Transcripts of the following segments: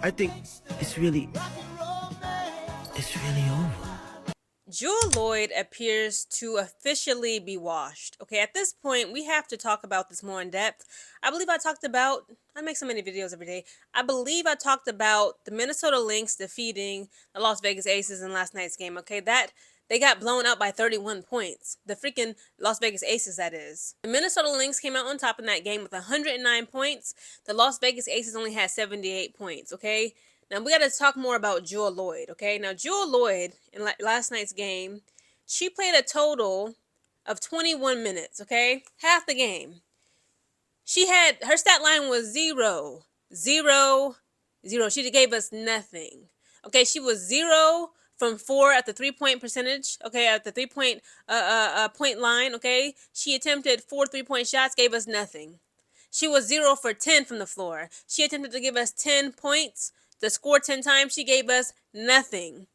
I think it's really over. Jewell Loyd appears to officially be washed. Okay, at this point, we have to talk about this more in depth. I make so many videos every day. I believe I talked about the Minnesota Lynx defeating the Las Vegas Aces in last night's game. Okay, that they got blown out by 31 points. The freaking Las Vegas Aces, that is. The Minnesota Lynx came out on top in that game with 109 points. The Las Vegas Aces only had 78 points, okay? Now, we got to talk more about Jewell Loyd, okay? Now, Jewell Loyd, in last night's game, she played a total of 21 minutes, okay? Half the game. Her stat line was 0, 0, 0. She gave us nothing, okay? She was 0 from 4 at the 3-point percentage, okay? At the 3-point point line, okay? She attempted 4 3-point shots, gave us nothing. She was 0 for 10 from the floor. She attempted to give us 10 points, to score 10 times. She gave us nothing.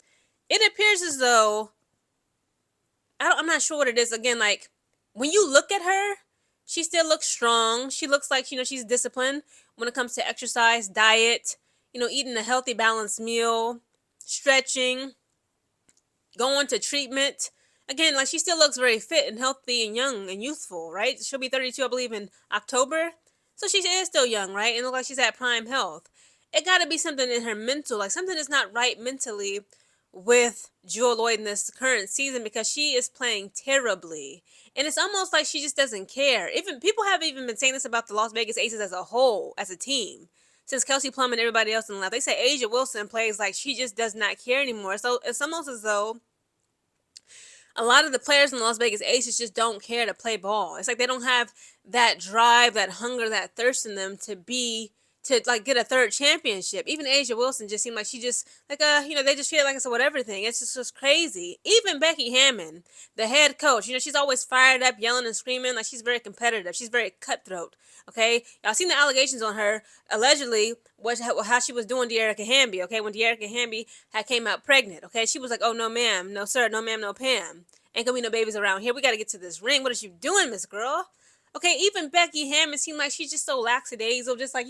It appears as though, I'm not sure what it is. Again, like, when you look at her, she still looks strong. She looks like, she's disciplined when it comes to exercise, diet, eating a healthy, balanced meal, stretching, going to treatment. Again, like, she still looks very fit and healthy and young and youthful, right? She'll be 32, I believe, in October. So she is still young, right? And look like she's at prime health. It got to be something in her mental, like something is not right mentally with Jewell Loyd in this current season, because she is playing terribly. And it's almost like she just doesn't care. Even people have even been saying this about the Las Vegas Aces as a whole, as a team. Since Kelsey Plum and everybody else in the left, they say A'ja Wilson plays like she just does not care anymore. So it's almost as though a lot of the players in the Las Vegas Aces just don't care to play ball. It's like they don't have that drive, that hunger, that thirst in them to get a third championship. Even A'ja Wilson just seemed like she just they just treat it like it's a whatever thing. It's just crazy. Even Becky Hammon, the head coach, she's always fired up, yelling and screaming, like she's very competitive. She's very cutthroat. Okay, y'all seen the allegations on her allegedly how she was doing De'Erica Hamby. Okay, when De'Erica Hamby had came out pregnant. Okay, she was like, "Oh no, ma'am, no sir, no ma'am, no Pam. Ain't gonna be no babies around here. We got to get to this ring. What is you doing, Miss Girl?" Okay, even Becky Hammon seemed like she's just so lackadaisical, just like,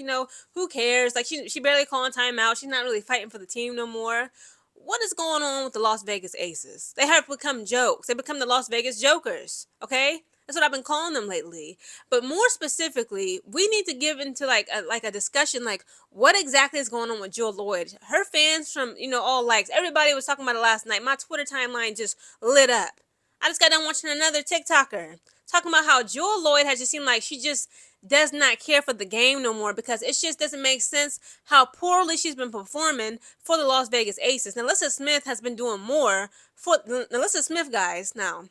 who cares? Like, she barely calling timeout. She's not really fighting for the team no more. What is going on with the Las Vegas Aces? They have become jokes. They become the Las Vegas Jokers, okay? That's what I've been calling them lately. But more specifically, we need to give into like a discussion, like what exactly is going on with Jewell Loyd. Her fans from, all likes. Everybody was talking about it last night. My Twitter timeline just lit up. I just got done watching another TikToker talking about how Jewell Loyd has just seemed like she just does not care for the game no more, because it just doesn't make sense how poorly she's been performing for the Las Vegas Aces. Now, Alyssa Smith has been doing more for Alyssa Smith, guys. Now,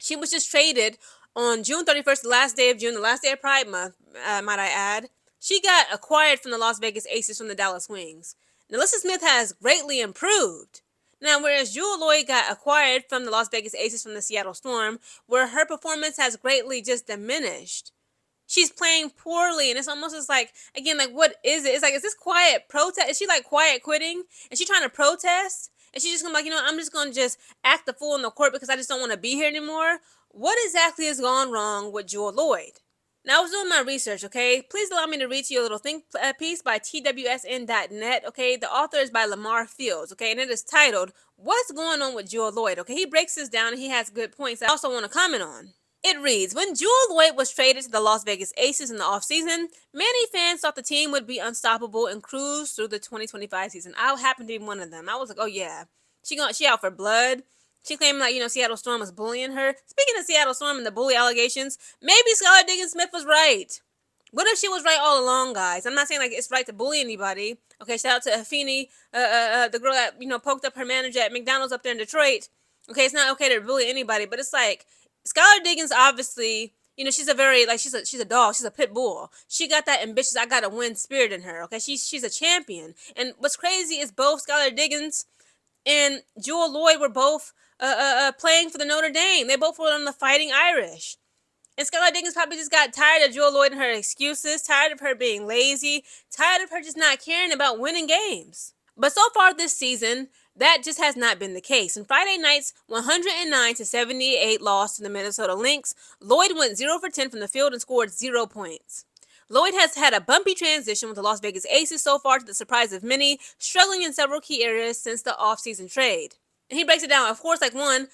she was just traded on June 31st, the last day of June, the last day of Pride Month, might I add. She got acquired from the Las Vegas Aces from the Dallas Wings. Now, Alyssa Smith has greatly improved. Now, whereas Jewell Loyd got acquired from the Las Vegas Aces from the Seattle Storm, where her performance has greatly just diminished. She's playing poorly, and it's almost just like, again, like, what is it? It's like, is this quiet protest? Is she like quiet quitting? Is she trying to protest? And she's just gonna like, I'm just gonna just act the fool in the court because I just don't want to be here anymore? What exactly has gone wrong with Jewell Loyd? Now, I was doing my research, okay? Please allow me to read to you a little think piece by twsn.net, okay? The author is by Lamar Fields, okay? And it is titled, "What's Going On with Jewell Loyd?" Okay, he breaks this down and he has good points I also want to comment on. It reads, when Jewell Loyd was traded to the Las Vegas Aces in the offseason, many fans thought the team would be unstoppable and cruise through the 2025 season. I happened to be one of them. I was like, oh yeah, she out for blood. She claimed like, Seattle Storm was bullying her. Speaking of Seattle Storm and the bully allegations, maybe Skylar Diggins-Smith was right. What if she was right all along, guys? I'm not saying like it's right to bully anybody. Okay, shout out to Afeni, the girl that, poked up her manager at McDonald's up there in Detroit. Okay, it's not okay to bully anybody, but it's like, Skylar Diggins obviously, she's a very, like, she's a dog. She's a pit bull. She got that ambitious, I gotta win spirit in her. Okay, she's a champion. And what's crazy is both Skylar Diggins and Jewell Loyd were both playing for the Notre Dame. They both were on the Fighting Irish. And Skylar Diggins probably just got tired of Jewell Loyd and her excuses, tired of her being lazy, tired of her just not caring about winning games. But so far this season, that just has not been the case. In Friday night's 109-78 loss to the Minnesota Lynx, Loyd went 0 for 10 from the field and scored 0 points. Loyd has had a bumpy transition with the Las Vegas Aces so far, to the surprise of many, struggling in several key areas since the offseason trade. And he breaks it down. Of course, like one,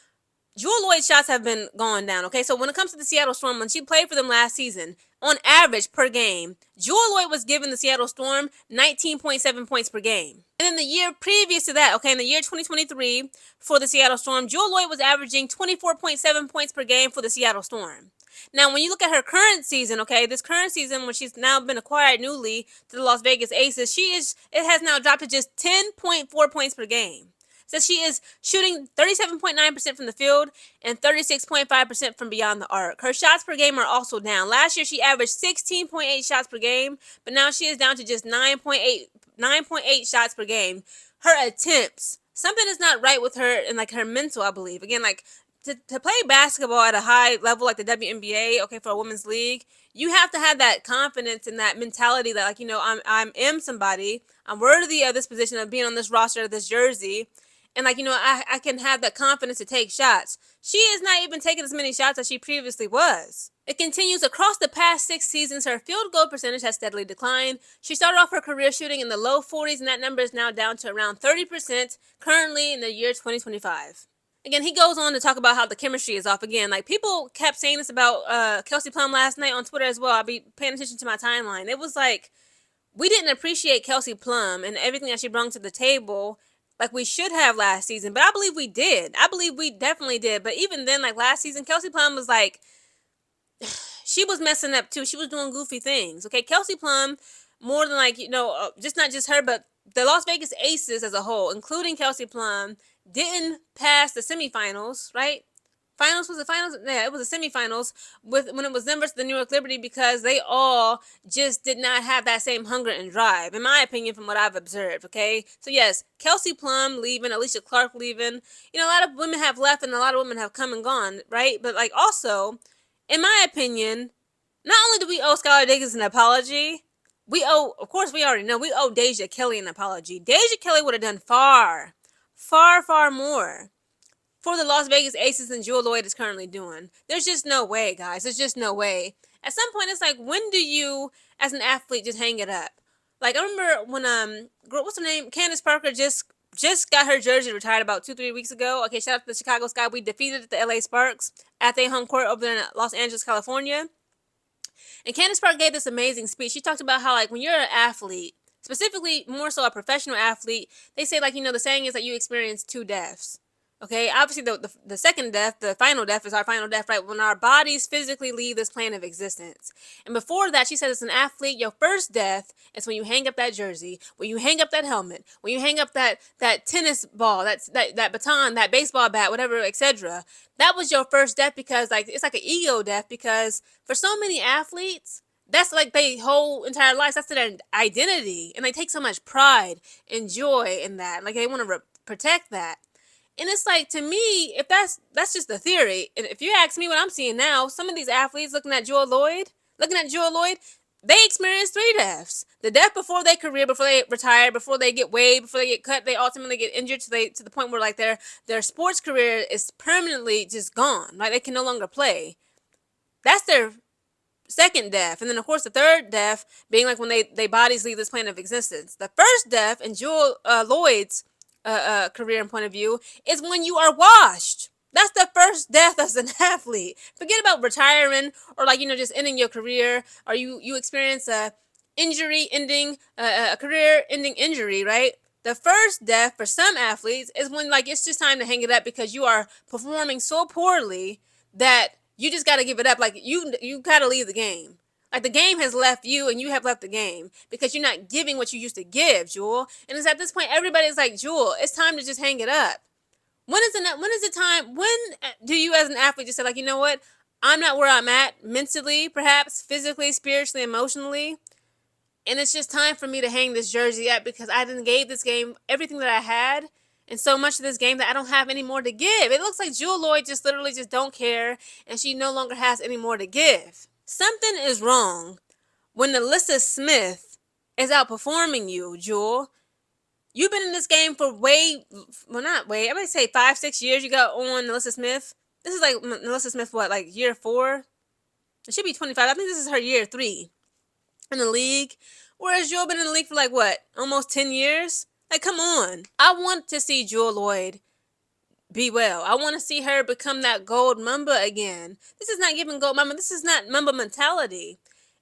Jewell Loyd's shots have been going down, okay? So when it comes to the Seattle Storm, when she played for them last season, on average per game, Jewell Loyd was giving the Seattle Storm 19.7 points per game. And in the year previous to that, okay, in the year 2023 for the Seattle Storm, Jewell Loyd was averaging 24.7 points per game for the Seattle Storm. Now, when you look at her current season, okay, this current season when she's now been acquired newly to the Las Vegas Aces, it has now dropped to just 10.4 points per game. So she is shooting 37.9% from the field and 36.5% from beyond the arc. Her shots per game are also down. Last year, she averaged 16.8 shots per game, but now she is down to just 9.8 shots per game. Her attempts, something is not right with her and like her mental, I believe. Again, like to play basketball at a high level like the WNBA, okay, for a women's league, you have to have that confidence and that mentality that, like, you know, I am somebody. I'm worthy of this position, of being on this roster, of this jersey. And, like, you know, I can have that confidence to take shots. She is not even taking as many shots as she previously was. It continues. Across the past 6 seasons, her field goal percentage has steadily declined. She started off her career shooting in the low 40s, and that number is now down to around 30% currently in the year 2025. Again, he goes on to talk about how the chemistry is off again. Like, people kept saying this about Kelsey Plum last night on Twitter as well. I'll be paying attention to my timeline. It was like, we didn't appreciate Kelsey Plum and everything that she brought to the table like we should have last season. But I believe we did. I believe we definitely did. But even then, like last season, Kelsey Plum was like, she was messing up too. She was doing goofy things. Okay, Kelsey Plum, more than like, you know, just not just her, but the Las Vegas Aces as a whole, including Kelsey Plum, didn't pass the semifinals, right? Was the finals? Yeah, it was the semifinals when it was them versus the New York Liberty, because they all just did not have that same hunger and drive, in my opinion, from what I've observed. Okay, so yes, Kelsey Plum leaving, Alicia Clark leaving. You know, a lot of women have left and a lot of women have come and gone, right? But like also, in my opinion, not only do we owe Skylar Diggins an apology, we owe, of course, we already know, we owe Deja Kelly an apology. Deja Kelly would have done far, far, far more for the Las Vegas Aces than Jewell Loyd is currently doing. There's just no way, guys. There's just no way. At some point, it's like, when do you, as an athlete, just hang it up? Like, I remember when, what's her name? Candace Parker just got her jersey retired about 2-3 weeks ago. Okay, shout out to the Chicago Sky. We defeated the LA Sparks at their home court over there in Los Angeles, California. And Candace Parker gave this amazing speech. She talked about how, like, when you're an athlete, specifically more so a professional athlete, they say, like, you know, the saying is that you experience 2 deaths. Okay, obviously the second death, the final death, is our final death, right? When our bodies physically leave this plane of existence. And before that, she said, as an athlete, your first death is when you hang up that jersey, when you hang up that helmet, when you hang up that tennis ball, that baton, that baseball bat, whatever, etc. That was your first death, because like it's like an ego death, because for so many athletes, that's like their whole entire lives. That's their identity, and they take so much pride and joy in that. Like they want to protect that. And it's like, to me, if that's just the theory. And if you ask me what I'm seeing now, some of these athletes looking at Jewell Loyd, they experience 3 deaths. The death before their career, before they retire, before they get waived, before they get cut, they ultimately get injured to the point where like their sports career is permanently just gone. Like they can no longer play. That's their second death. And then of course the third death being like when they bodies leave this plane of existence. The first death in Jewell Loyd's career and point of view is when you are washed. That's the first death as an athlete. Forget about retiring or like, you know, just ending your career, or you experience a injury ending, a career ending injury, right? The first death for some athletes is when like it's just time to hang it up, because you are performing so poorly that you just got to give it up. Like you got to leave the game. Like the game has left you and you have left the game because you're not giving what you used to give, Jewell. And it's at this point everybody's like, Jewell, it's time to just hang it up. When is the time? When do you as an athlete just say like, you know what? I'm not where I'm at mentally, perhaps physically, spiritually, emotionally. And it's just time for me to hang this jersey up, because I didn't gave this game everything that I had, and so much of this game that I don't have any more to give. It looks like Jewell Loyd just literally just don't care, and she no longer has any more to give. Something is wrong when Alyssa Smith is outperforming you, Jewell. You've been in this game for I'm going to say 5-6 years. You got on Alyssa Smith. This is like Alyssa Smith, what, like year 4? It should be 25. I think this is her year 3. in the league, whereas Jewell been in the league for like what, almost 10 years? Like, come on. I want to see Jewell Loyd be well. I want to see her become that gold Mamba again. This is not giving gold Mamba. This is not Mamba mentality.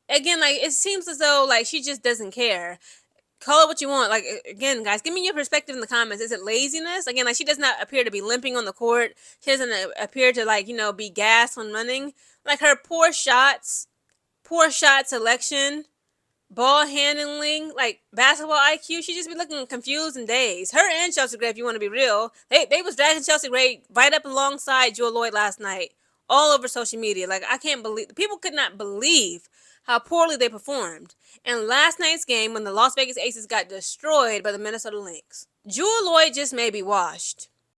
Again, like, it seems as though like she just doesn't care. Call it what you want. Like, again, guys, give me your perspective in the comments. Is it laziness? Again, like, she does not appear to be limping on the court. She doesn't appear to, like, be gassed when running. Like, her poor shots, poor shot selection, ball handling, like basketball IQ, she just be looking confused and dazed. Her and Chelsea Gray, if you want to be real, they was dragging Chelsea Gray right up alongside Jewell Loyd last night, all over social media. Like, I can't believe, people could not believe how poorly they performed. And last night's game, when the Las Vegas Aces got destroyed by the Minnesota Lynx, Jewell Loyd just may be washed.